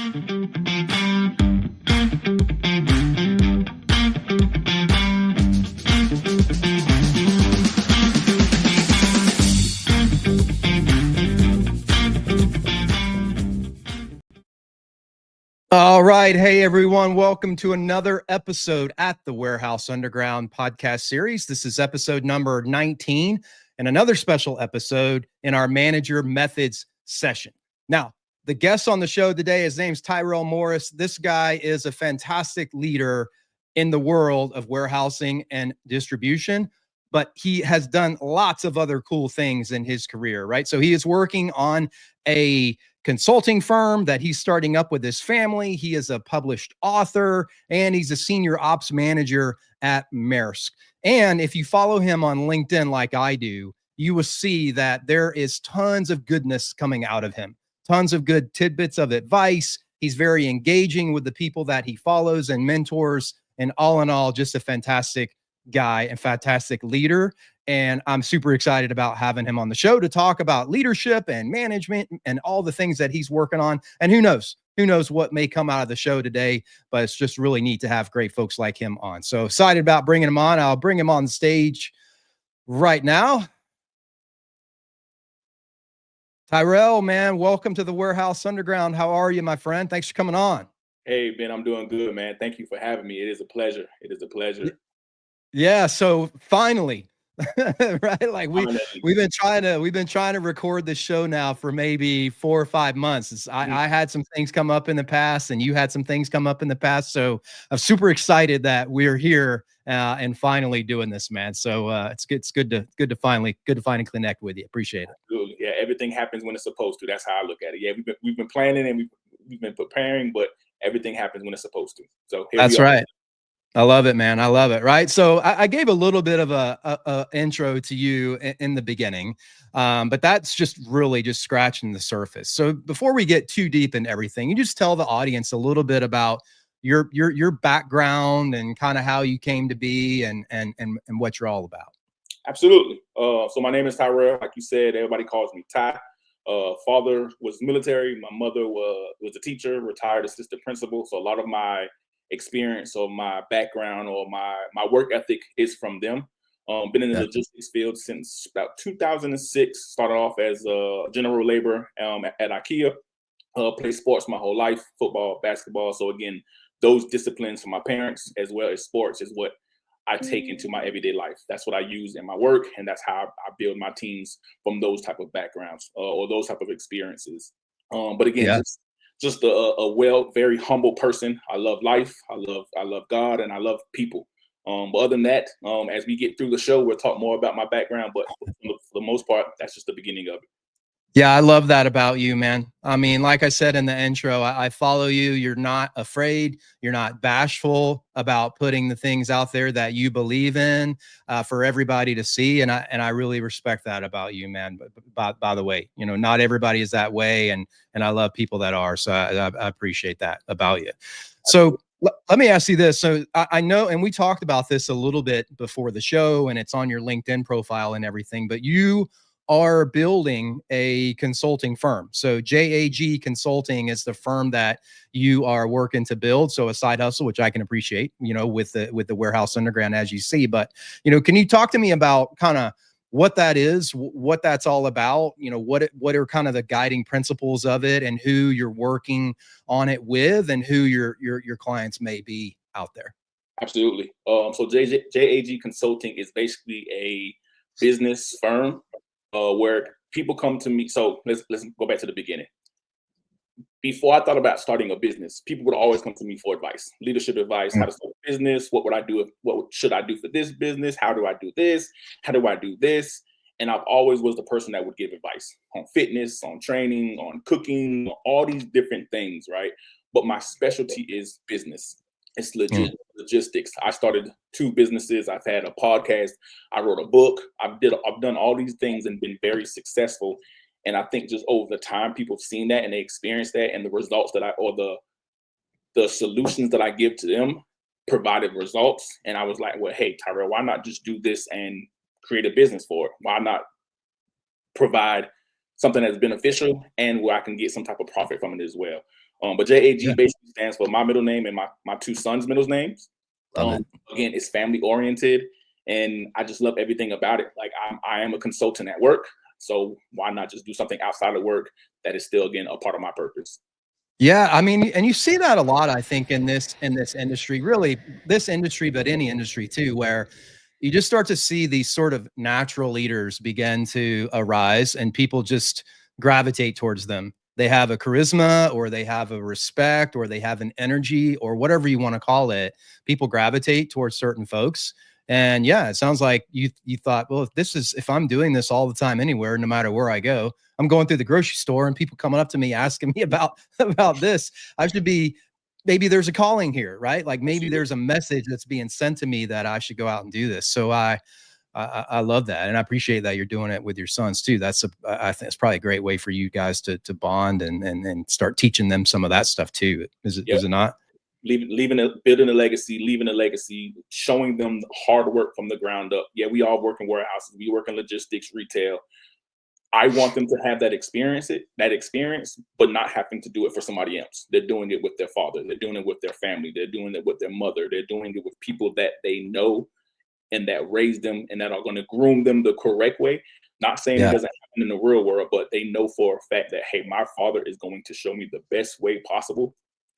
All right. Hey, everyone. Welcome to another episode at the Warehouse Underground podcast series. This is episode number 19 and another special episode in our manager methods session. Now, the guest on the show today, his name's Tyrell Morris. This guy is a fantastic leader in the world of warehousing and distribution, but he has done lots of other cool things in his career, right? So he is working on a consulting firm that he's starting up with his family. He is a published author and he's a senior ops manager at Maersk. And if you follow him on LinkedIn like I do, you will see that there is tons of goodness coming out of him, tons of good tidbits of advice. He's very engaging with the people that he follows and mentors. And all in all, just a fantastic guy and fantastic leader. And I'm super excited about having him on the show to talk about leadership and management and all the things that he's working on. And who knows what may come out of the show today, but it's just really neat to have great folks like him on. So excited about bringing him on. I'll bring him on stage right now. Tyrell, man, welcome to the Warehouse Underground. How are you, my friend? Thanks for coming on. Hey, Ben, I'm doing good, man. Thank you for having me. It is a pleasure. It is a pleasure. Yeah. So finally, right? Like we've been trying to record this show now for maybe 4 or 5 months. I had some things come up in the past and you had some things come up in the past. So I'm super excited that we're here and finally doing this, man. So it's good to finally connect with you. Appreciate it. Absolutely. Yeah, everything happens when it's supposed to. That's how I look at it. Yeah, we've been planning and we've been preparing, but everything happens when it's supposed to. So that's right. I love it, man. I love it. Right. So I gave a little bit of a intro to you in the beginning, but that's just really just scratching the surface. So before we get too deep into everything, you just tell the audience a little bit about your background and kind of how you came to be and what you're all about. Absolutely. So my name is Tyrell. Like you said, everybody calls me Ty. Father was military. My mother was a teacher, retired assistant principal. So a lot of my experience or my background or my work ethic is from them. Been in the logistics field since about 2006. Started off as a general labor at IKEA. Played sports my whole life, football, basketball. So again, those disciplines from my parents as well as sports is what I take into my everyday life. That's what I use in my work, and that's how I build my teams from those type of backgrounds or those type of experiences. But again, just a very humble person. I love life. I love God, and I love people. But other than that, as we get through the show, we'll talk more about my background. But for the most part, that's just the beginning of it. Yeah, I love that about you, man. I mean, like I said in the intro, I follow you. You're not afraid. You're not bashful about putting the things out there that you believe in for everybody to see. And I really respect that about you, man. But by the way, not everybody is that way. And I love people that are. So I appreciate that about you. So let me ask you this. So I know, and we talked about this a little bit before the show, and it's on your LinkedIn profile and everything, but you are building a consulting firm. So JAG Consulting is the firm that you are working to build. So a side hustle, which I can appreciate, with the Warehouse Underground, as you see. But, can you talk to me about kind of what that is, what that's all about, what are kind of the guiding principles of it and who you're working on it with and who your clients may be out there? Absolutely. So JAG Consulting is basically a business firm where people come to me. So let's go back to the beginning. Before I thought about starting a business, people would always come to me for advice, leadership advice, how to start a business, what would I do, what should I do for this business, how do I do this, how do I do this? And I've always was the person that would give advice on fitness, on training, on cooking, on all these different things, right? But my specialty is business. It's logistics. I started 2 businesses. I've had a podcast. I wrote a book. I've done all these things and been very successful. And I think just over the time, people have seen that and they experienced that, and the results that the solutions that I give to them provided results. And I was like, well, hey, Tyrell, why not just do this and create a business for it? Why not provide something that's beneficial and where I can get some type of profit from it as well? But JAG Yeah. basically stands for my middle name and my two sons' middle names. Love it. Again, it's family oriented, and I just love everything about it. Like I am a consultant at work, so why not just do something outside of work that is still, again, a part of my purpose? Yeah, I mean, and you see that a lot, I think, in this industry, really this industry, but any industry too, where you just start to see these sort of natural leaders begin to arise and people just gravitate towards them. They have a charisma or they have a respect or they have an energy or whatever you want to call it. People gravitate towards certain folks. And yeah, it sounds like you thought, well, if I'm doing this all the time anywhere, no matter where I go, I'm going through the grocery store and people coming up to me asking me about this. I should be, maybe there's a calling here, right? Like maybe there's a message that's being sent to me that I should go out and do this. So I love that, and I appreciate that you're doing it with your sons too. I think it's probably a great way for you guys to bond and start teaching them some of that stuff too. Is it Yeah. is it not? Building a legacy, leaving a legacy, showing them hard work from the ground up. Yeah, we all work in warehouses, we work in logistics, retail. I want them to have that experience, but not having to do it for somebody else. They're doing it with their father. They're doing it with their family. They're doing it with their mother. They're doing it with people that they know and that raise them and that are going to groom them the correct way. Not saying it doesn't happen in the real world, but they know for a fact that, hey, my father is going to show me the best way possible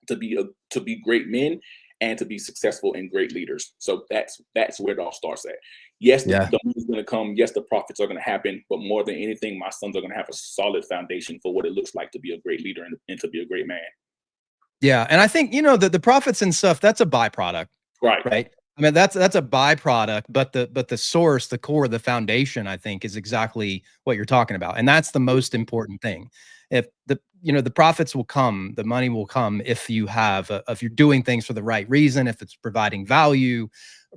to be great men and to be successful and great leaders. So that's where it all starts at. Yes, the money's going to come. Yes, the profits are going to happen. But more than anything, my sons are going to have a solid foundation for what it looks like to be a great leader and to be a great man. Yeah, and I think the profits and stuff, that's a byproduct, right? I mean, that's a byproduct, but the source, the core, the foundation, I think, is exactly what you're talking about, and that's the most important thing. If the profits will come, the money will come if you have if you're doing things for the right reason, if it's providing value,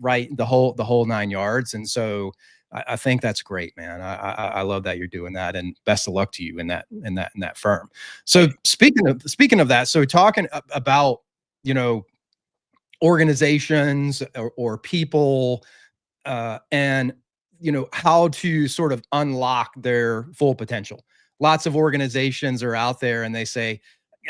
right, the whole nine yards. And so I think that's great, man. I love that you're doing that, and best of luck to you in that firm. So speaking of that, so talking about organizations or people, and how to sort of unlock their full potential. Lots of organizations are out there and they say,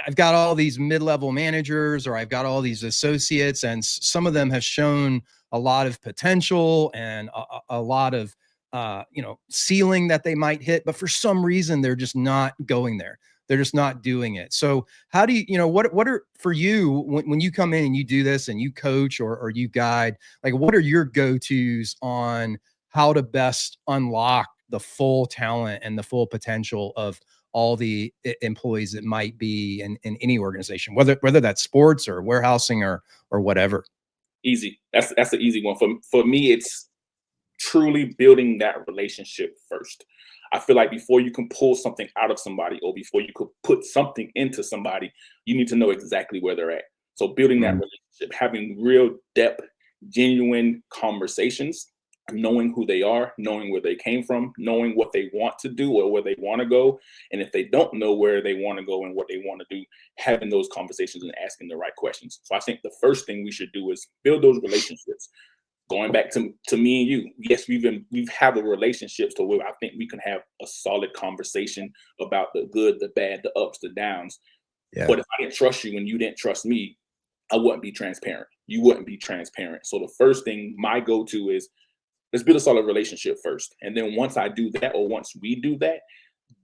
I've got all these mid-level managers or I've got all these associates, and some of them have shown a lot of potential and a lot of ceiling that they might hit, but for some reason they're just not going there. They're just not doing it. So how do what are, for you, when you come in and you do this and you coach or you guide, like what are your go-tos on how to best unlock the full talent and the full potential of all the employees that might be in any organization, whether that's sports or warehousing or whatever? Easy. That's the easy one. For me, it's truly building that relationship first. I feel like before you can pull something out of somebody or before you could put something into somebody, you need to know exactly where they're at. So building that relationship, having real depth, genuine conversations, knowing who they are, knowing where they came from, knowing what they want to do or where they want to go. And if they don't know where they want to go and what they want to do, having those conversations and asking the right questions. So I think the first thing we should do is build those relationships. Going back to me and you, yes, we've had a relationship to where I think we can have a solid conversation about the good, the bad, the ups, the downs. Yeah. But if I didn't trust you and you didn't trust me, I wouldn't be transparent. You wouldn't be transparent. So the first thing, my go-to is, let's build a solid relationship first. And then once I do that, or once we do that,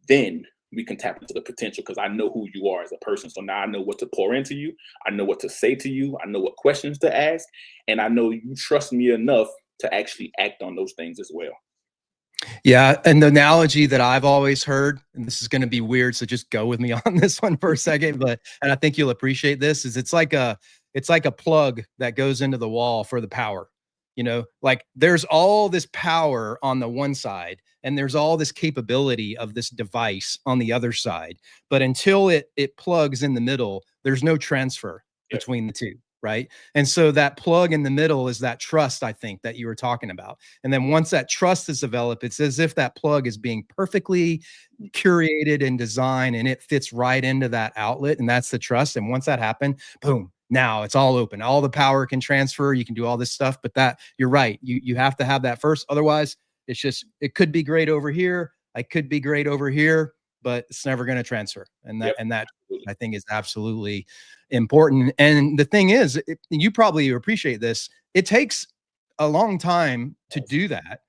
then we can tap into the potential, because I know who you are as a person. So now I know what to pour into you. I know what to say to you. I know what questions to ask. And I know you trust me enough to actually act on those things as well. Yeah. And the analogy that I've always heard, and this is going to be weird, so just go with me on this one for a second, and I think you'll appreciate this, is it's like a plug that goes into the wall for the power. Like there's all this power on the one side and there's all this capability of this device on the other side. But until it plugs in the middle, there's no transfer between the two. Right. And so that plug in the middle is that trust, I think, that you were talking about. And then once that trust is developed, it's as if that plug is being perfectly curated and designed and it fits right into that outlet. And that's the trust. And once that happened, boom, now it's all open. All the power can transfer. You can do all this stuff, but that, you're right. You have to have that first. Otherwise, it could be great over here. I could be great over here, but it's never going to transfer. And that, Yep. and that Absolutely. I think is absolutely important. And the thing is, you probably appreciate this. It takes a long time to do that,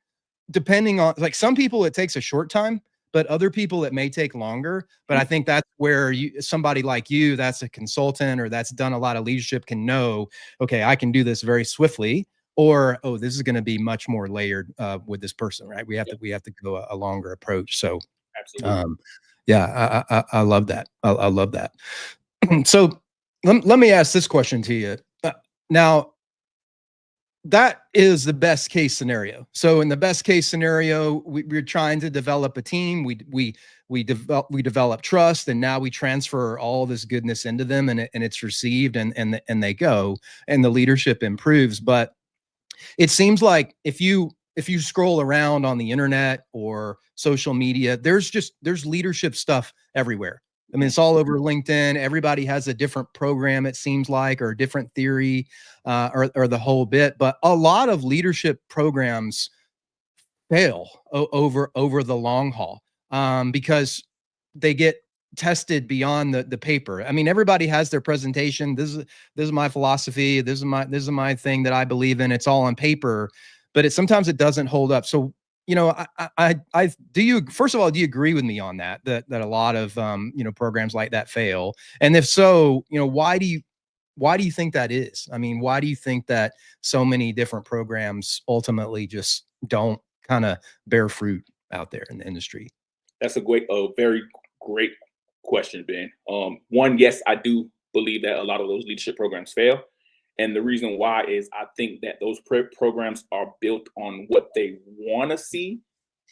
depending on, like, some people it takes a short time, but other people it may take longer. But I think that's where somebody like you, that's a consultant or that's done a lot of leadership, can know, okay, I can do this very swiftly, or, oh, this is going to be much more layered with this person, right? Yep. We have to go a longer approach. So Absolutely. um, yeah, I love that. I love that. So let me ask this question to you. Now, that is the best case scenario. So in the best case scenario, we're trying to develop a team. We develop trust, and now we transfer all this goodness into them, and it's received, and they go, and the leadership improves. But it seems like if you scroll around on the internet or social media, there's leadership stuff everywhere. I mean, it's all over LinkedIn. Everybody has a different program, it seems like, or a different theory, or the whole bit. But a lot of leadership programs fail over the long haul, because they get tested beyond the paper. I mean, everybody has their presentation. This is my philosophy. This is my thing that I believe in. It's all on paper, but sometimes it doesn't hold up. So, I do you, first of all, do you agree with me on that a lot of programs like that fail? And if so, why do you think that is? I mean, why do you think that so many different programs ultimately just don't kind of bear fruit out there in the industry? That's a very great question, Ben. One, yes, I do believe that a lot of those leadership programs fail. And the reason why is I think that those programs are built on what they want to see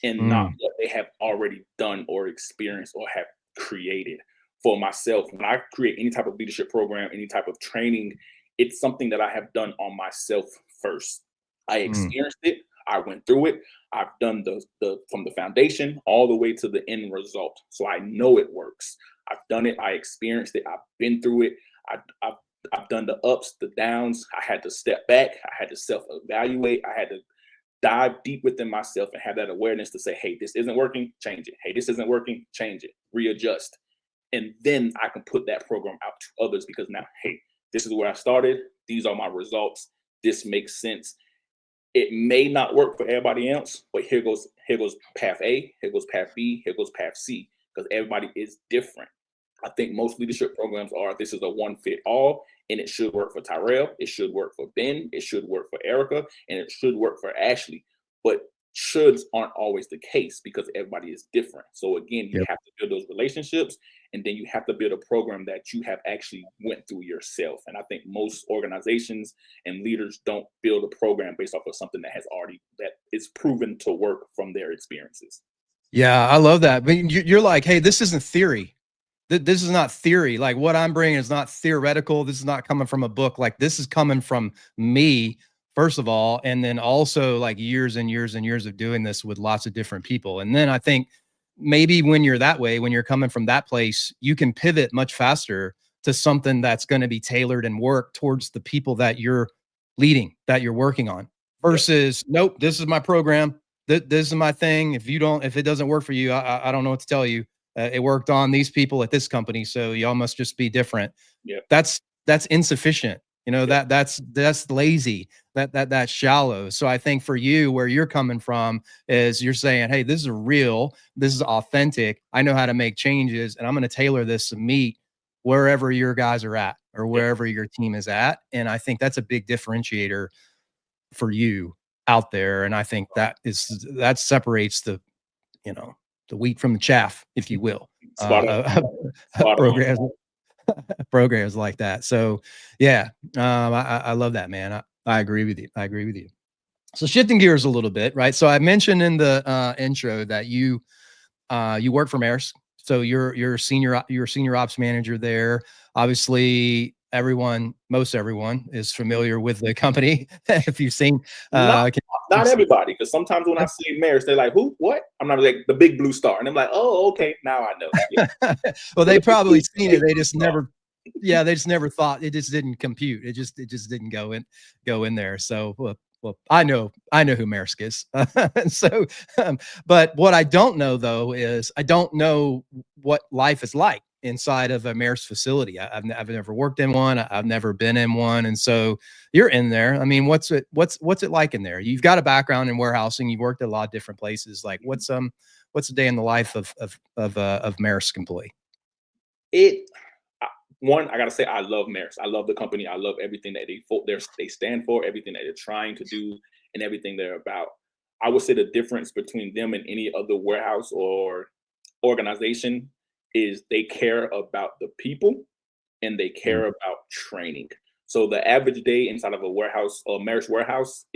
and not Mm, what they have already done or experienced or have created. For myself, when I create any type of leadership program, any type of training, it's something that I have done on myself first. I mm, experienced it. I went through it. I've done the from the foundation all the way to the end result. So I know it works. I've done it. I experienced it. I've been through it. I, I've I've done the ups, the downs. I had to step back. I had to self-evaluate. I had to dive deep within myself and have that awareness to say, hey, this isn't working, change it. Hey, this isn't working, change it, readjust. And then I can put that program out to others because now, hey, this is where I started. These are my results. This makes sense. It may not work for everybody else, but here goes path A, here goes path B, here goes path C, because everybody is different. I think most leadership programs are this is a one fit all, and it should work for Tyrell, it should work for Ben, it should work for Erica, and it should work for Ashley. But shoulds aren't always the case because everybody is different. So again, you yep. have to build those relationships, and then you have to build a program that you have actually went through yourself. And I think most organizations and leaders don't build a program based off of something that is proven to work from their experiences. Yeah, I love that. But you're like, hey, this isn't theory. This is not theory. Like, what I'm bringing is not theoretical. This is not coming from a book. Like, this is coming from me, first of all, and then also like years and years and years of doing this with lots of different people. And then I think maybe when you're that way, when you're coming from that place, you can pivot much faster to something that's going to be tailored and work towards the people that you're leading, that you're working on, Yep. versus, nope, this is my program. This is my thing. If it doesn't work for you, I don't know what to tell you. It worked on these people at this company, so y'all must just be different. Yep. That's insufficient. Yep. That's lazy. That's shallow. So I think for you, where you're coming from, is you're saying, hey, this is real. This is authentic. I know how to make changes, and I'm going to tailor this to meet wherever your guys are at or Yep. wherever your team is at. And I think that's a big differentiator for you out there. And I think that separates the wheat from the chaff, if you will, Spot on. Spot on. programs programs like that. So yeah, I love that, man. I agree with you. I agree with you. So shifting gears a little bit, right? So I mentioned in the intro that you work for Maersk. So you're senior ops manager there. Obviously, most everyone is familiar with the company. If you've seen, Not uh, not everybody, because sometimes when I say Maersk, they're like, "Who? What?" I'm not like the big blue star, and I'm like, "Oh, okay, now I know." Yeah, well, the they probably the seen it. big They blue just star. never, yeah, they just never thought, it just didn't compute. It just didn't go in there. So well, I know who Maersk is. So, but what I don't know though is I don't know what life is like inside of a Maersk facility. I've never worked in one. I've never been in one, and so you're in there. I mean, what's it like in there? You've got a background in warehousing. You've worked at a lot of different places. Like, what's a day in the life of Maersk employee? It One, I gotta say, I love Maersk. I love the company. I love everything that they stand for, everything that they're trying to do, and everything they're about. I would say the difference between them and any other warehouse or organization is they care about the people and they Mm. care about training. So the average day inside of a warehouse or Maersk warehouse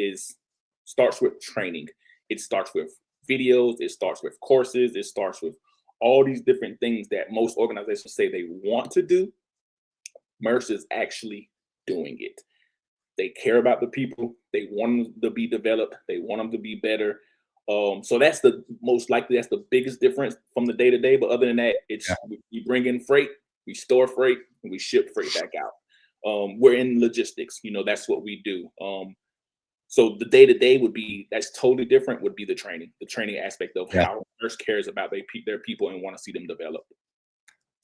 starts with training. It starts with videos. It starts with courses. It starts with all these different things that most organizations say they want to do. Maersk is actually doing it. They care about the people. They want them to be developed. They want them to be better. So that's the most likely. That's the biggest difference from the day to day. But other than that, Yeah. we bring in freight, we store freight, and we ship freight back out. We're in logistics. That's what we do. So the day to day that's totally different. Would be the training aspect of Yeah. how Maersk cares about their people and want to see them develop.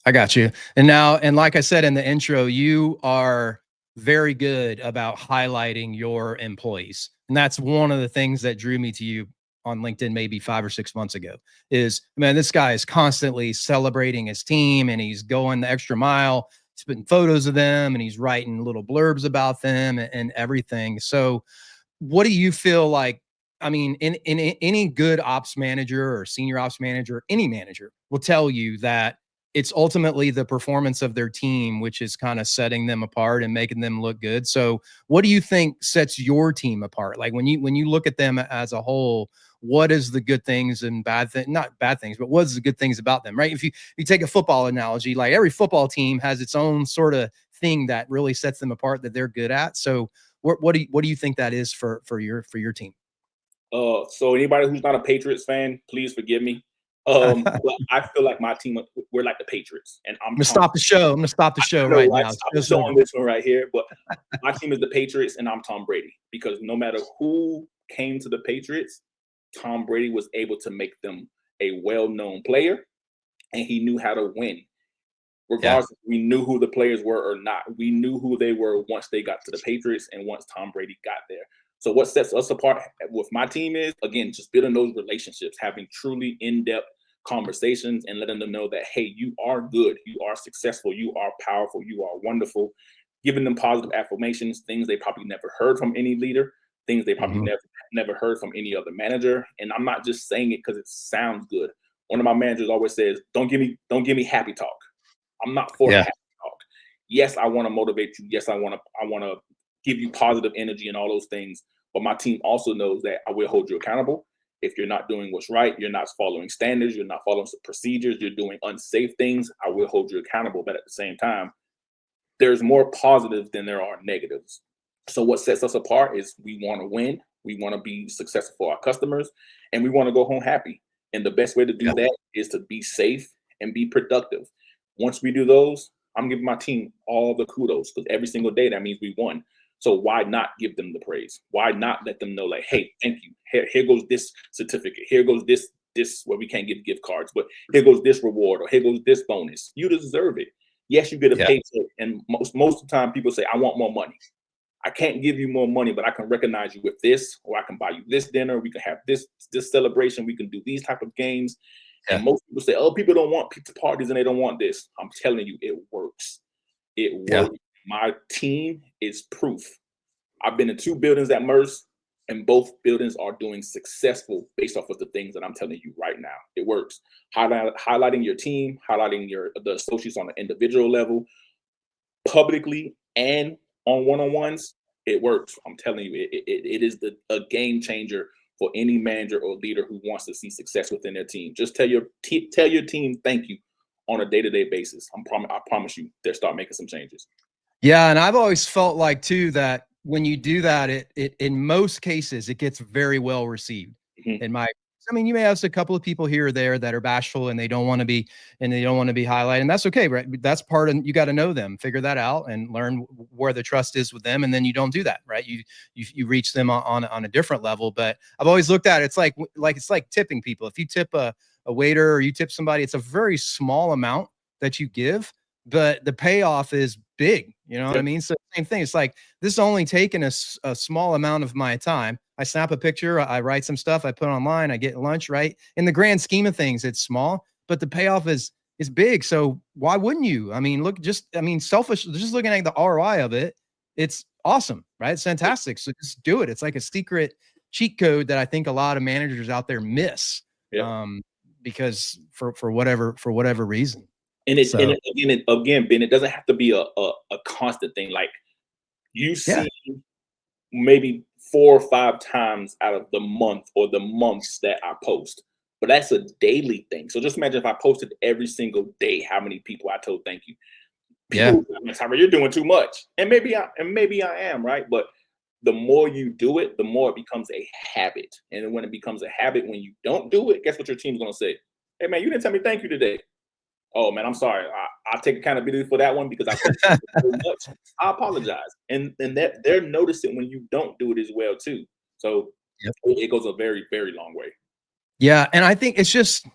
I got you. And like I said in the intro, you are very good about highlighting your employees. And that's one of the things that drew me to you on LinkedIn maybe 5 or 6 months ago is, man, this guy is constantly celebrating his team and he's going the extra mile. He's putting photos of them and he's writing little blurbs about them and everything. So what do you feel like? I mean, in any good ops manager or senior ops manager, any manager will tell you that it's ultimately the performance of their team, which is kind of setting them apart and making them look good. So what do you think sets your team apart? Like when you look at them as a whole, what is the good things and bad things, not bad things, but what's the good things about them, right? If you take a football analogy, like every football team has its own sort of thing that really sets them apart that they're good at. So what do you think that is for your team? So anybody who's not a Patriots fan, please forgive me. I'm But I feel like my team, we're like the Patriots, and I'm gonna Tom. stop the show. I'm gonna stop the show I know, right right? now. Stop the Show's show over. on this one right here. But my team is the Patriots, and I'm Tom Brady because no matter who came to the Patriots, Tom Brady was able to make them a well-known player, and he knew how to win. Yeah. Regardless if we knew who the players were or not. We knew who they were once they got to the Patriots and once Tom Brady got there. So what sets us apart with my team is, again, just building those relationships, having truly in-depth conversations and letting them know that, hey, you are good, you are successful, you are powerful, you are wonderful, giving them positive affirmations, things they probably never heard from any leader, things they probably Mhm. never heard from any other manager. And I'm not just saying it because it sounds good. One of my managers always says, don't give me happy talk. I'm not for Yeah. happy talk. Yes, I want to motivate you. Yes, I want to give you positive energy and all those things. But my team also knows that I will hold you accountable. If you're not doing what's right, you're not following standards, you're not following procedures, you're doing unsafe things, I will hold you accountable. But at the same time, there's more positives than there are negatives. So what sets us apart is we want to win, we want to be successful for our customers, and we want to go home happy. And the best way to do Yeah. that is to be safe and be productive. Once we do those, I'm giving my team all the kudos because every single day that means we won. So why not give them the praise? Why not let them know, like, hey, thank you. Here goes this certificate. Here goes this where we can't give gift cards, but here goes this reward or here goes this bonus. You deserve it. Yes, you get a Yeah. paycheck, and most of the time people say, I want more money. I can't give you more money, but I can recognize you with this, or I can buy you this dinner. We can have this celebration. We can do these type of games. Yeah. And most people say, oh, people don't want pizza parties and they don't want this. I'm telling you, it works. It Yeah. works. My team is proof. I've been in 2 buildings at Maersk, and both buildings are doing successful based off of the things that I'm telling you right now. It works. Highlighting your team, highlighting the associates on an individual level, publicly and on one-on-ones, it works. I'm telling you, it is a game changer for any manager or leader who wants to see success within their team. Just tell your team thank you on a day-to-day basis. I promise you, they'll start making some changes. Yeah, and I've always felt like too that when you do that, it in most cases it gets very well received Mhm. in my I mean, you may have a couple of people here or there that are bashful and they don't want to be highlighted, and that's okay, right? That's part of, you got to know them, figure that out, and learn where the trust is with them, and then you don't do that, right? You reach them on a different level. But I've always looked at it, it's like tipping people. If you tip a waiter or you tip somebody, it's a very small amount that you give, but the payoff is big. You know what I mean? So same thing. It's like, this is only taking a small amount of my time. I snap a picture, I write some stuff, I put it online, I get lunch, right? In the grand scheme of things, it's small, but the payoff is big. So why wouldn't you? I mean, selfish, just looking at the ROI of it, it's awesome, right? It's fantastic. So just do it. It's like a secret cheat code that I think a lot of managers out there miss. Because for whatever reason. And again, Ben, it doesn't have to be a constant thing. Like, you see maybe 4 or 5 times out of the month or the months that I post, but that's a daily thing. So just imagine if I posted every single day, how many people I told thank you. People, Tyrell, you're doing too much, and maybe I am, right? But the more you do it, the more it becomes a habit. And when it becomes a habit, when you don't do it, guess what your team's gonna say? Hey man, you didn't tell me thank you today. Oh man, I'm sorry. I'll take accountability for that one because I posted so much. I apologize. And that they're noticing when you don't do it as well too. So it goes a very, very long way. Yeah. And I think it's just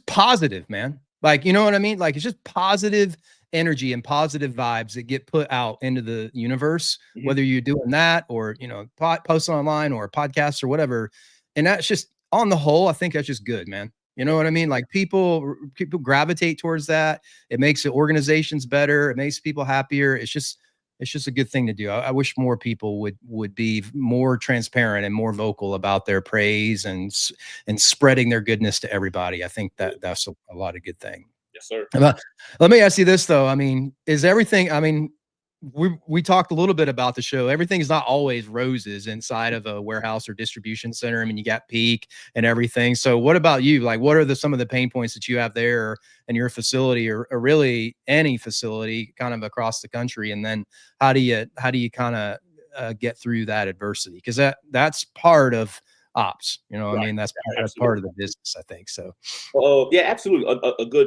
positive, man. Like, you know what I mean? Like, it's just positive energy and positive vibes that get put out into the universe, whether you're doing that or, post online or podcasts or whatever. And that's just, on the whole, I think that's just good, man. You know what I mean? Like, people gravitate towards that. It makes the organizations better. It makes people happier. It's just a good thing to do. I wish more people would be more transparent and more vocal about their praise and spreading their goodness to everybody. I think that's a lot of good thing. Yes, sir. Let me ask you this though. I mean, is everything, I mean, we talked a little bit about the show. Everything's not always roses inside of a warehouse or distribution center. I mean, you got peak and everything. So what about you? Like, what are some of the pain points that you have there in your facility, or really any facility kind of across the country? And then how do you kind of get through that adversity? Because that's part of ops, I mean, that's part of the business, I think. So yeah, absolutely.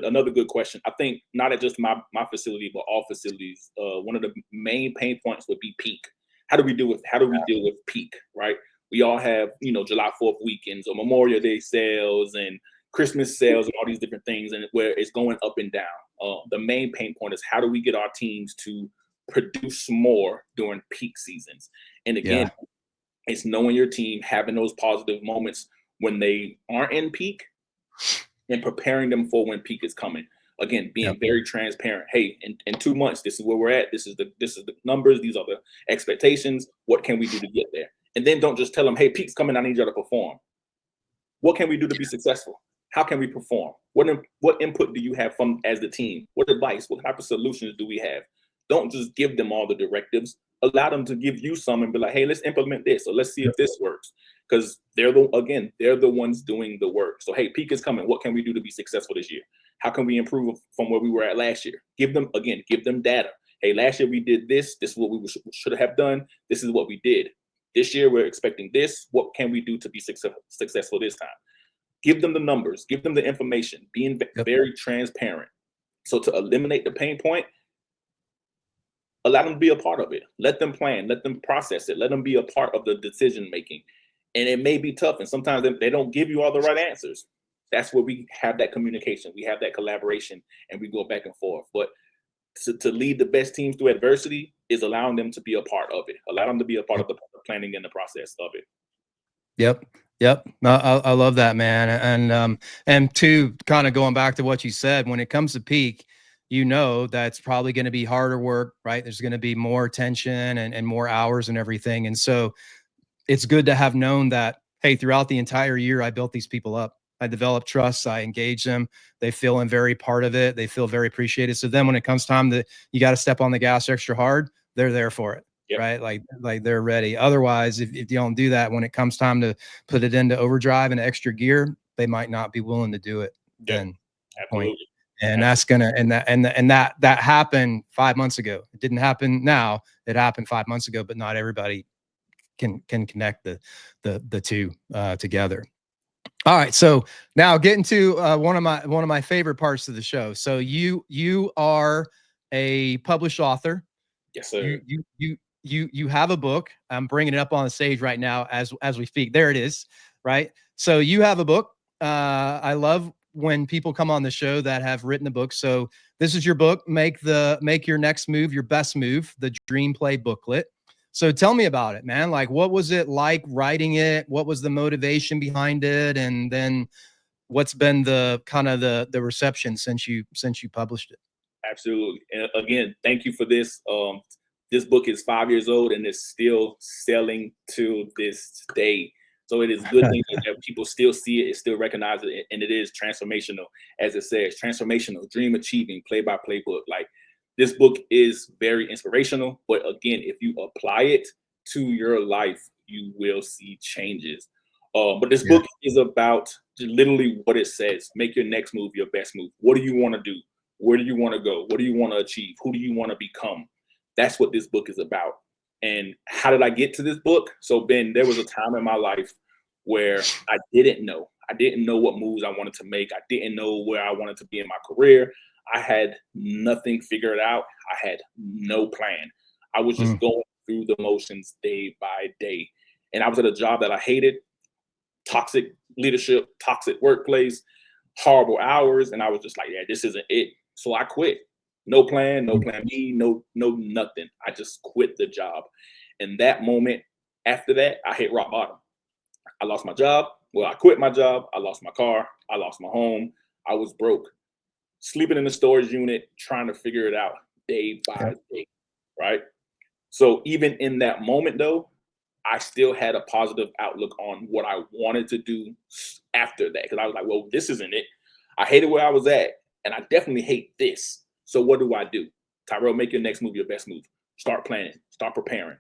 Another good question. I think not at just my facility, but all facilities. One of the main pain points would be peak. How do we deal with peak? Right. We all have, July 4th weekends or Memorial Day sales and Christmas sales and all these different things, and where it's going up and down. The main pain point is, how do we get our teams to produce more during peak seasons? And again, it's knowing your team, having those positive moments when they aren't in peak, and preparing them for when peak is coming. Again, being very transparent. Hey, in 2 months, this is where we're at. This is the numbers. These are the expectations. What can we do to get there? And then don't just tell them, hey, peak's coming, I need you to perform. What can we do to be successful? How can we perform? What input do you have from as the team? What advice? What type of solutions do we have? Don't just give them all the directives. Allow them to give you some and be like, hey, let's implement this, or let's see if this works. Because they're the ones doing the work. So, hey, peak is coming. What can we do to be successful this year? How can we improve from where we were at last year? Give them data. Hey, last year we did this. This is what we should have done. This is what we did. This year we're expecting this. What can we do to be successful this time? Give them the numbers. Give them the information. Being very transparent. So to eliminate the pain point, allow them to be a part of it. Let them plan. Let them process it. Let them be a part of the decision making. And it may be tough, and sometimes they don't give you all the right answers. That's where we have that communication. We have that collaboration, and we go back and forth. But to lead the best teams through adversity is allowing them to be a part of it. Allow them to be a part of the planning and the process of it. Yep. No, I love that, man. And to kind of going back to what you said, when it comes to peak, that's probably going to be harder work, right? There's going to be more tension and more hours and everything. And so it's good to have known that, hey, throughout the entire year, I built these people up. I developed trust. I engage them. They feel I'm very part of it. They feel very appreciated. So then when it comes time that you got to step on the gas extra hard, they're there for it. Yep. Right. Like they're ready. Otherwise, if you don't do that, when it comes time to put it into overdrive and extra gear, they might not be willing to do it. Yep. Then Absolutely. And that's gonna, that happened 5 months ago. It didn't happen now. It happened 5 months ago, but not everybody can connect the two together. All right, so now getting to one of my favorite parts of the show. So you are a published author. Yes, sir. You have a book. I'm bringing it up on the stage right now as we speak. There it is. Right. So you have a book. I love when people come on the show that have written a book. So this is your book. Make your next move your best move. The Dream Play booklet. So tell me about it, man. Like, what was it like writing it? What was the motivation behind it? And then what's been the kind of the reception since you published it? Absolutely. And again, thank you for this. This book is 5 years old and is still selling to this day. So it is good thing that people still see it, still recognize it, and it is transformational, as it says, transformational, dream achieving, play-by-play book. Like, this book is very inspirational, but again, if you apply it to your life, you will see changes. But this Yeah. book is about literally what it says: make your next move your best move. What do you want to do? Where do you want to go? What do you want to achieve? Who do you want to become? That's what this book is about. And how did I get to this book? So, Ben, there was a time in my life where I didn't know. I didn't know what moves I wanted to make. I didn't know where I wanted to be in my career. I had nothing figured out. I had no plan. I was just going through the motions day by day. And I was at a job that I hated, toxic leadership, toxic workplace, horrible hours. And I was just like, yeah, this isn't it. So I quit. No plan, no plan B, no nothing. I just quit the job. And that moment, after that, I hit rock bottom. I lost my job. Well, I quit my job. I lost my car. I lost my home. I was broke, sleeping in the storage unit, trying to figure it out day by day, right? So even in that moment, though, I still had a positive outlook on what I wanted to do after that. Because I was like, well, this isn't it. I hated where I was at, and I definitely hate this. So what do I do? Tyrell, make your next move your best move. Start planning, start preparing.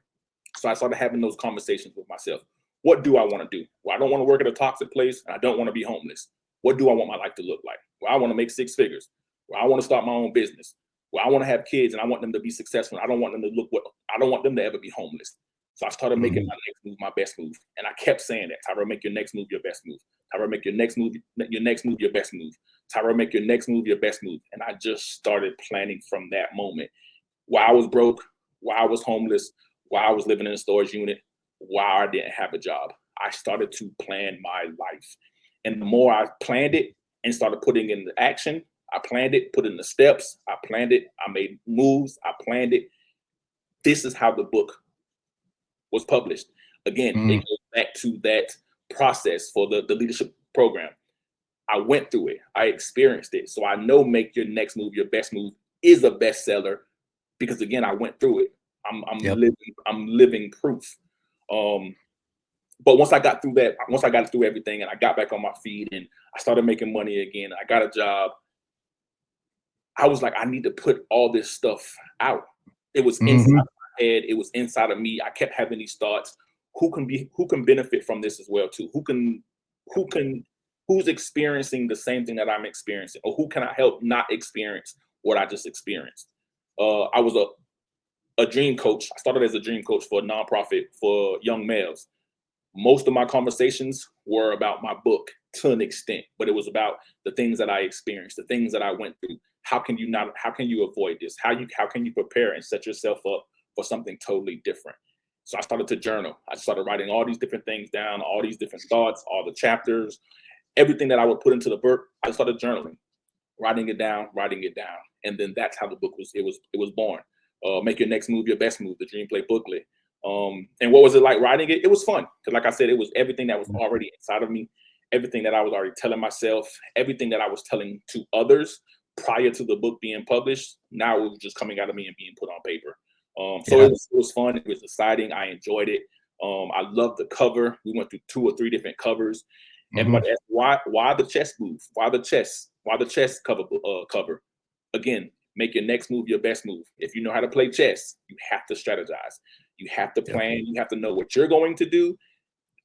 So I started having those conversations with myself. What do I want to do? Well, I don't want to work at a toxic place, and I don't want to be homeless. What do I want my life to look like? Well, I want to make 6 figures. Well, I want to start my own business. Well, I want to have kids, and I want them to be successful. I don't want them to I don't want them to ever be homeless. So I started making my next move my best move. And I kept saying that. Tyrell, make your next move your best move. Tyrell, make your next move your best move. Tyrell, make your next move your best move. And I just started planning from that moment. While I was broke, while I was homeless, while I was living in a storage unit, while I didn't have a job, I started to plan my life. And the more I planned it and started putting it into action, I planned it, put in the steps, I planned it, I made moves, I planned it. This is how the book was published. Again, it goes back to that process for the leadership program. I went through it. I experienced it. So I know make your next move your best move is a bestseller because again, I went through it. I'm living proof. But once I got through that, once I got through everything and I got back on my feet and I started making money again, I got a job. I was like, I need to put all this stuff out. It was inside my head. It was inside of me. I kept having these thoughts. Who can benefit from this as well too? Who's experiencing the same thing that I'm experiencing, or who can I help not experience what I just experienced? I was a dream coach. I started as a dream coach for a nonprofit for young males. Most of my conversations were about my book to an extent, but it was about the things that I experienced, the things that I went through. How can you avoid this? How can you prepare and set yourself up for something totally different? So I started to journal. I started writing all these different things down, all these different thoughts, all the chapters, everything that I would put into the book. I started journaling, writing it down, and then that's how the book was born. Make your next move your best move, the Dream Play booklet. And what was it like writing it? It was fun because, like I said, it was everything that was already inside of me, everything that I was already telling myself, everything that I was telling to others prior to the book being published. Now it was just coming out of me and being put on paper. It was fun. It was exciting. I enjoyed it. I loved the cover. We went through 2 or 3 different covers. Everybody asked why the chess move? Why the chess cover? Again, make your next move your best move. If you know how to play chess, you have to strategize. You have to plan. You have to know what you're going to do.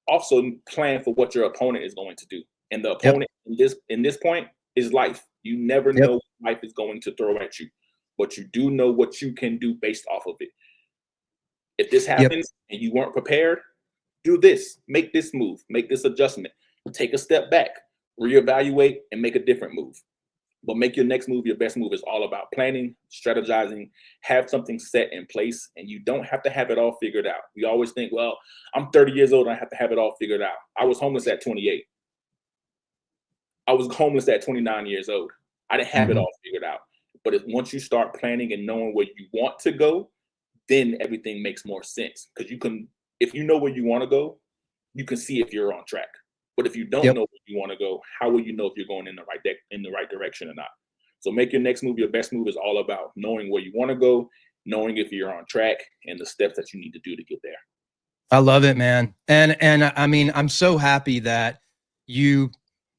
Also, plan for what your opponent is going to do. And the opponent in this point is life. You never know what life is going to throw at you, but you do know what you can do based off of it. If this happens and you weren't prepared, do this. Make this move. Make this adjustment. take a step back, reevaluate, and make a different move. But make your next move your best move. Is all about planning, strategizing, have something set in place, and you don't have to have it all figured out. We always think, well, I'm 30 years old and I have to have it all figured out. I was homeless at 28. I was homeless at 29 years old. I didn't have it all figured out. But once you start planning and knowing where you want to go, then everything makes more sense. Because if you know where you want to go, you can see if you're on track. But if you don't know where you want to go, how will you know if you're going in the right direction or not? So make your next move your best move. Is all about knowing where you want to go, knowing if you're on track, and the steps that you need to do to get there. I love it, man. And I mean, I'm so happy that I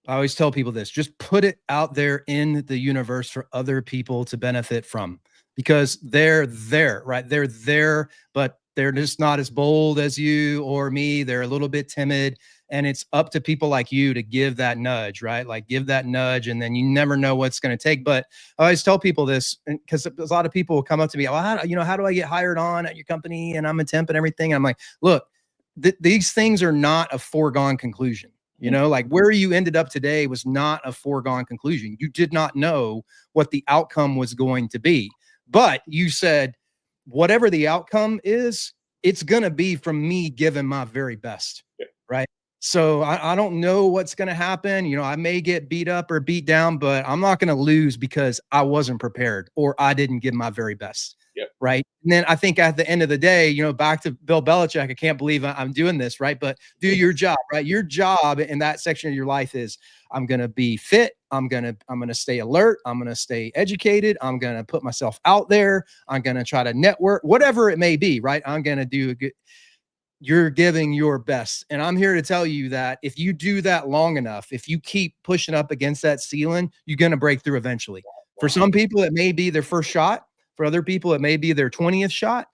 always tell people this, just put it out there in the universe for other people to benefit from, because they're there, right? They're there, but they're just not as bold as you or me. They're a little bit timid. And it's up to people like you to give that nudge, right? Like give that nudge, and then you never know what's going to take. But I always tell people this, because a lot of people will come up to me, oh, how do I get hired on at your company? And I'm a temp and everything. And I'm like, look, these things are not a foregone conclusion. You know, like where you ended up today was not a foregone conclusion. You did not know what the outcome was going to be, but you said, whatever the outcome is, it's going to be from me giving my very best. Right. So I don't know what's going to happen. You know, I may get beat up or beat down, but I'm not going to lose because I wasn't prepared or I didn't give my very best. Right. And then I think at the end of the day, you know, back to Bill Belichick, I can't believe I'm doing this. Right. But do your job, right? Your job in that section of your life is, I'm going to be fit. I'm going to stay alert. I'm going to stay educated. I'm going to put myself out there. I'm going to try to network, whatever it may be. Right. I'm going to do a good. You're giving your best. And I'm here to tell you that if you do that long enough, if you keep pushing up against that ceiling, you're going to break through eventually. For some people, it may be their first shot. For other people, it may be their 20th shot.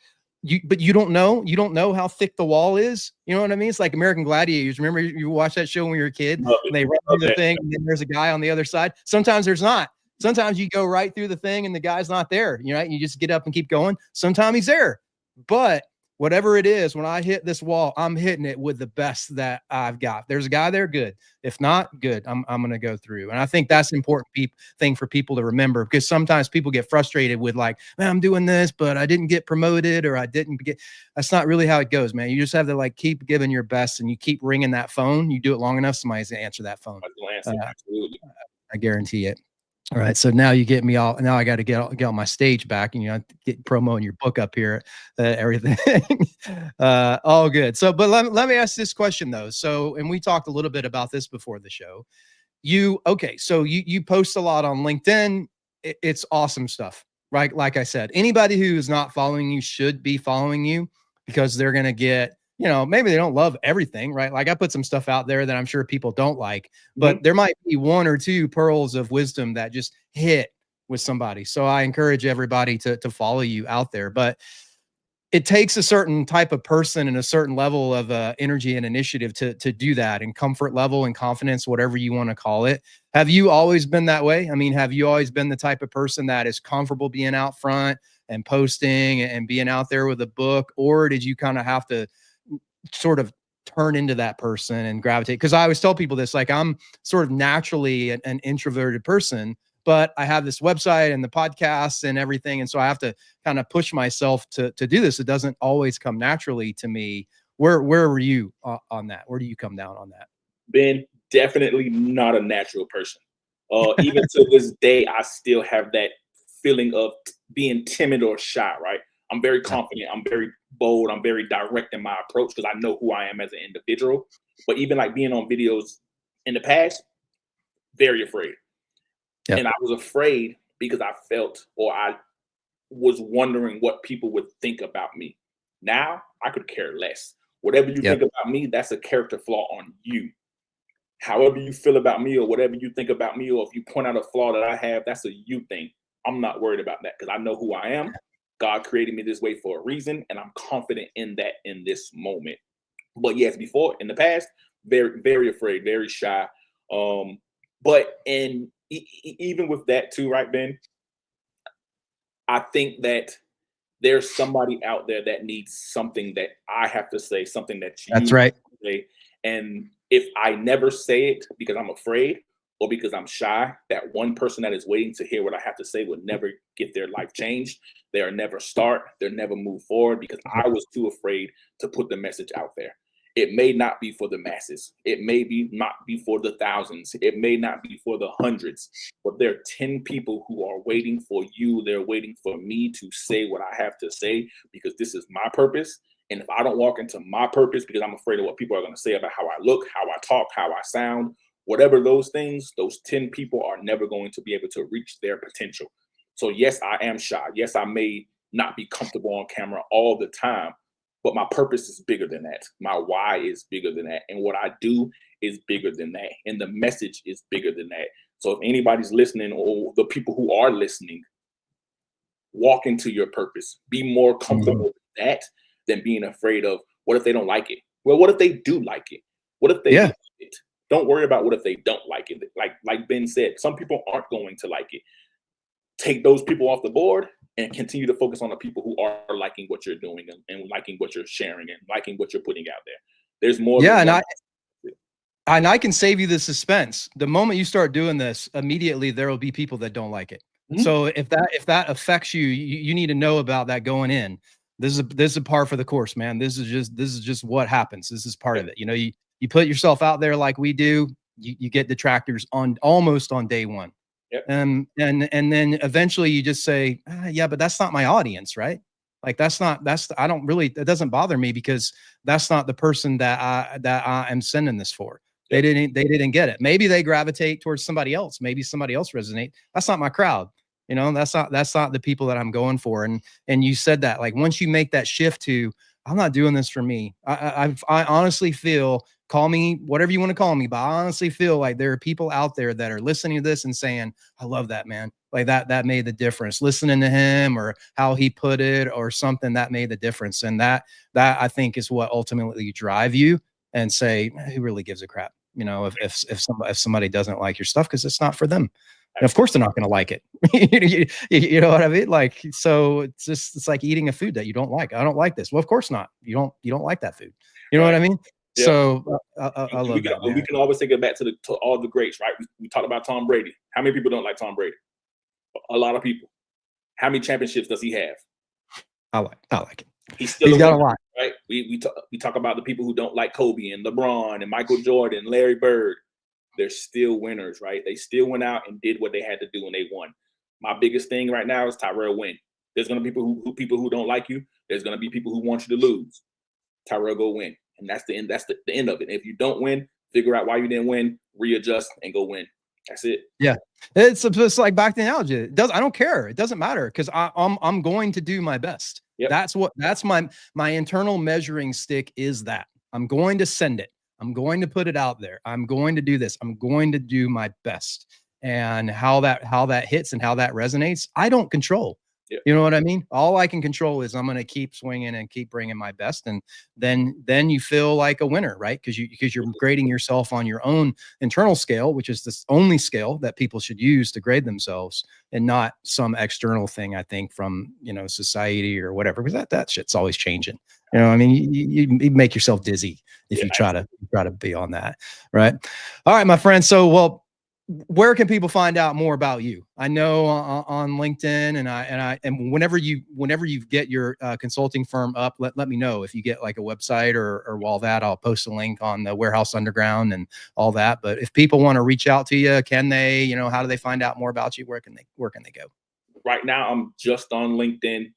But you don't know. You don't know how thick the wall is. You know what I mean? It's like American Gladiators. Remember you watched that show when you were a kid? And they run through the thing, and then there's a guy on the other side. Sometimes there's not. Sometimes you go right through the thing, and the guy's not there. You know, you just get up and keep going. Sometimes he's there. But whatever it is, when I hit this wall, I'm hitting it with the best that I've got. There's a guy there, good. If not, good. I'm going to go through. And I think that's an important thing for people to remember, because sometimes people get frustrated with like, man, I'm doing this, but I didn't get promoted, or I didn't get. That's not really how it goes, man. You just have to like keep giving your best, and you keep ringing that phone. You do it long enough, somebody's going to answer that phone. Absolutely. I guarantee it. All right. So now you get me all, now I got to get on my stage back, and, you know, get promoting your book up here, everything, all good. So, but let me ask this question though. So, and we talked a little bit about this before the show. So you post a lot on LinkedIn. It's awesome stuff, right? Like I said, anybody who is not following you should be following you, because they're going to get, you know, maybe they don't love everything, right? Like I put some stuff out there that I'm sure people don't like, but there might be one or two pearls of wisdom that just hit with somebody. So I encourage everybody to follow you out there. But it takes a certain type of person and a certain level of energy and initiative to do that, and comfort level and confidence, whatever you want to call it. Have you always been that way? I mean, have you always been the type of person that is comfortable being out front and posting and being out there with a book, or did you kind of have to sort of turn into that person and gravitate? Because I always tell people this, like I'm sort of naturally an introverted person, but I have this website and the podcasts and everything. And so I have to kind of push myself to do this. It doesn't always come naturally to me. Where were you on that? Where do you come down on that? Ben, definitely not a natural person. Even to this day, I still have that feeling of being timid or shy, right? I'm very confident. I'm very bold. I'm very direct in my approach, because I know who I am as an individual. But even like being on videos in the past, very afraid. Yep. And I was afraid because I felt, or I was wondering what people would think about me. Now I could care less. Whatever you think about me, that's a character flaw on you. However you feel about me, or whatever you think about me, or if you point out a flaw that I have, that's a you thing. I'm not worried about that, because I know who I am. God created me this way for a reason, and I'm confident in that in this moment. But yes, before, in the past, very, very afraid, very shy. But even with that too, right, Ben? I think that there's somebody out there that needs something that I have to say, something that you That's right. say, and if I never say it because I'm afraid or because I'm shy, that one person that is waiting to hear what I have to say will never get their life changed. They'll never start. They'll never move forward because I was too afraid to put the message out there. It may not be for the masses. It may not be for the thousands. It may not be for the hundreds, but there are 10 people who are waiting for you. They're waiting for me to say what I have to say because this is my purpose. And if I don't walk into my purpose because I'm afraid of what people are going to say about how I look, how I talk, how I sound, whatever those things, those 10 people are never going to be able to reach their potential. So yes, I am shy. Yes, I may not be comfortable on camera all the time, but my purpose is bigger than that. My why is bigger than that. And what I do is bigger than that. And the message is bigger than that. So if anybody's listening or the people who are listening, walk into your purpose. Be more comfortable with that than being afraid of what if they don't like it? Well, what if they do like it? What if they like it? Don't worry about what if they don't like it. Like Ben said, some people aren't going to like it. Take those people off the board and continue to focus on the people who are liking what you're doing and liking what you're sharing and liking what you're putting out there. There's more. Yeah, and I can save you the suspense. The moment you start doing this, immediately there will be people that don't like it. So if that affects you, you need to know about that going in. This is a par for the course, man. This is just what happens. This is part of it. You know, you put yourself out there like we do, you get detractors on almost on day one. And then eventually you just say, yeah, but that's not my audience, right? Like I don't really, it doesn't bother me because that's not the person that I am sending this for. They didn't get it. Maybe they gravitate towards somebody else. Maybe somebody else resonate. That's not my crowd. You know, that's not the people that I'm going for. And you said that, like, once you make that shift to, I'm not doing this for me. I honestly feel, call me whatever you want to call me, but I honestly feel like there are people out there that are listening to this and saying, I love that, man. Like that made the difference. Listening to him or how he put it or something that made the difference. And that I think is what ultimately drive you and say, who really gives a crap? You know, if somebody doesn't like your stuff, because it's not for them. And of course they're not going to like it. You know what I mean? Like, so it's like eating a food that you don't like. I don't like this. Well, of course not. You don't like that food. You know what I mean? Yeah. So I love that. We can always take it back to all the greats, right? We talked about Tom Brady. How many people don't like Tom Brady? A lot of people. How many championships does he have? I like it. He's got a lot, right? We talk about the people who don't like Kobe and LeBron and Michael Jordan, Larry Bird. They're still winners, right? They still went out and did what they had to do and they won. My biggest thing right now is Tyrell win. There's going to be people who don't like you. There's going to be people who want you to lose. Tyrell go win. And that's the end. That's the end of it. If you don't win, figure out why you didn't win, readjust, and go win. That's it. Yeah, it's like back to the analogy. I don't care. It doesn't matter because I'm going to do my best. Yep. That's my internal measuring stick is that I'm going to send it. I'm going to put it out there. I'm going to do this. I'm going to do my best. And how that hits and how that resonates, I don't control. Yep. You know what I mean? All I can control is I'm going to keep swinging and keep bringing my best. And then you feel like a winner, right? Because you're grading yourself on your own internal scale, which is the only scale that people should use to grade themselves, and not some external thing, I think, from, society or whatever, because that shit's always changing. You know, I mean, you make yourself dizzy if you try to be on that, right? All right, my friend. So, well, where can people find out more about you? I know on LinkedIn and whenever you get your consulting firm up, let me know if you get like a website or all that. I'll post a link on the Warehouse Underground and all that. But if people want to reach out to you, can they? How do they find out more about you? Where can they go? Right now, I'm just on LinkedIn,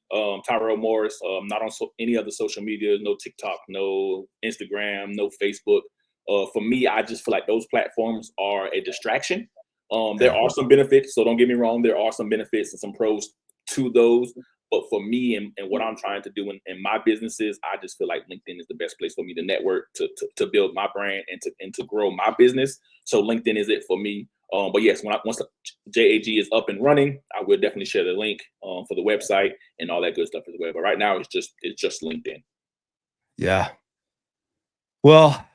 Tyrell Morris. Not on any other social media, no TikTok, no Instagram, no Facebook. For me, I just feel like those platforms are a distraction. There are some benefits, so don't get me wrong. There are some benefits and some pros to those. But for me and what I'm trying to do in my businesses, I just feel like LinkedIn is the best place for me to network, to build my brand and to grow my business. So LinkedIn is it for me. But yes, once JAG is up and running, I will definitely share the link for the website and all that good stuff as well. But right now, it's just LinkedIn. Yeah. Well,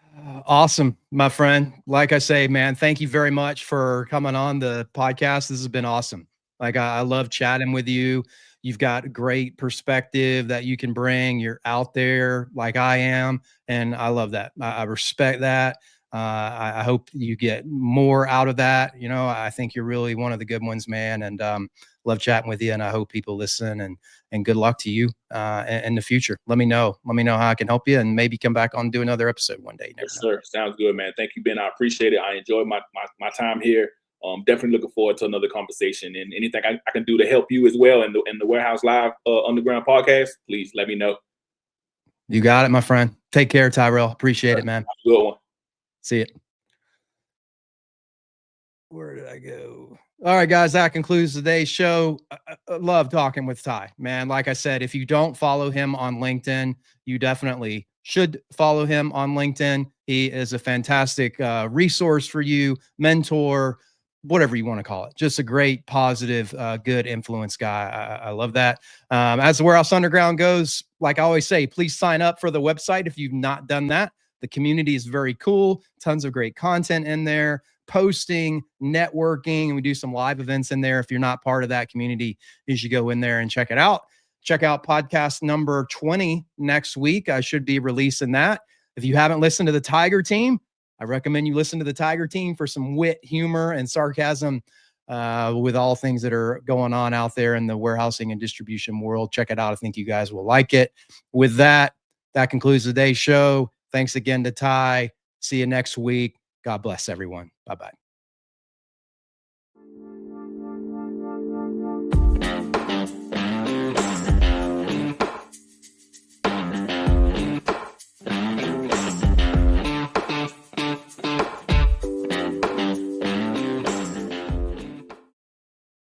awesome, my friend. Like I say, man, thank you very much for coming on the podcast. This has been awesome. Like I love chatting with you. You've got great perspective that you can bring. You're out there like I am, and I love that. I respect that. I hope you get more out of that. You know, I think you're really one of the good ones, man. And love chatting with you. And I hope people listen. And good luck to you in the future. Let me know. Let me know how I can help you, and maybe come back on and do another episode one day. You never Yes, know. sir. Sounds good, man. Thank you, Ben. I appreciate it. I enjoyed my time here. Definitely looking forward to another conversation, and anything I can do to help you as well in the Warehouse Live Underground podcast, please let me know. You got it, my friend. Take care, Tyrell. Appreciate it, man. Have a good one. See it. Where did I go? All right, guys, that concludes today's show. I love talking with Ty, man. Like I said, if you don't follow him on LinkedIn, you definitely should follow him on LinkedIn. He is a fantastic resource for you, mentor, whatever you want to call it. Just a great, positive, good influence guy. I love that. As the Warehouse Underground goes, like I always say, please sign up for the website if you've not done that. The community is very cool. Tons of great content in there, posting, networking, and we do some live events in there. If you're not part of that community, you should go in there and check it out. Check out podcast number 20 next week. I should be releasing that. If you haven't listened to the Tiger Team, I recommend you listen to the Tiger Team for some wit, humor, and sarcasm with all things that are going on out there in the warehousing and distribution world. Check it out. I think you guys will like it. With that, that concludes today's show. Thanks again to Ty. See you next week. God bless everyone. Bye-bye.